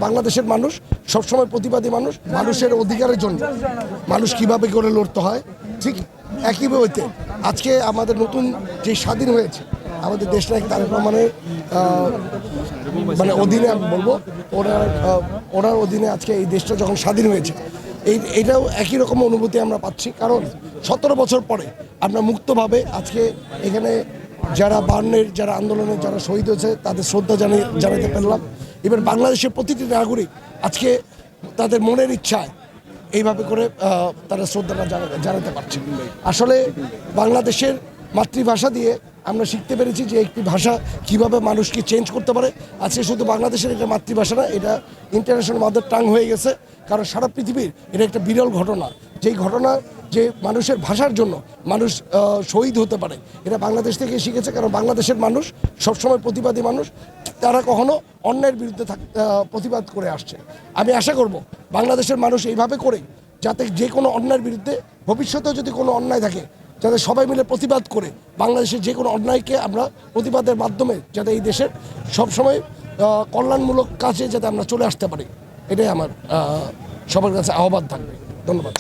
বাংলাদেশের মানুষ সবসময় প্রতিবাদী মানুষ, মানুষের অধিকারের জন্য মানুষ কিভাবে করে লড়তে হয় ঠিক একইভাবে আজকে আমাদের নতুন যে স্বাধীন হয়েছে আমাদের দেশনায়ক তারেক রহমানের মানে অধীনে আমি বলবো ওনার অধীনে আজকে এই দেশটা যখন স্বাধীন হয়েছে এইটাও একই রকম অনুভূতি আমরা পাচ্ছি। কারণ 17 বছর পরে আমরা মুক্তভাবে আজকে এখানে যারা বায়ান্নের যারা আন্দোলনে যারা শহীদ হয়েছে তাদের শ্রদ্ধা জানাতে পারলাম। এবার বাংলাদেশের প্রতিটি নাগরিক আজকে তাদের মনের ইচ্ছায় এইভাবে করে তারা শ্রদ্ধাটা জানাতে পারছে। আসলে বাংলাদেশের মাতৃভাষা দিয়ে আমরা শিখতে পেরেছি যে একটি ভাষা কিভাবে মানুষকে চেঞ্জ করতে পারে। আজকে শুধু বাংলাদেশের এটা মাতৃভাষা না, এটা ইন্টারন্যাশনাল মাদার টাং হয়ে গেছে। কারণ সারা পৃথিবীর এটা একটা বিরল ঘটনা, যেই ঘটনা যে মানুষের ভাষার জন্য মানুষ শহীদ হতে পারে, এটা বাংলাদেশ থেকে শিখেছে। কারণ বাংলাদেশের মানুষ সবসময় প্রতিবাদী মানুষ, তারা কখনো অন্যায়ের বিরুদ্ধে প্রতিবাদ করে আসছে। আমি আশা করব বাংলাদেশের মানুষ এইভাবে করে যাতে যে কোনো অন্যায়ের বিরুদ্ধে ভবিষ্যতেও যদি কোনো অন্যায় থাকে যাতে সবাই মিলে প্রতিবাদ করে বাংলাদেশের যে কোনো অন্যায়কে আমরা প্রতিবাদের মাধ্যমে যাতে এই দেশের সবসময় কল্যাণমূলক কাজে যাতে আমরা চলে আসতে পারি, এটাই আমার সবার কাছে আহ্বান থাকবে। ধন্যবাদ।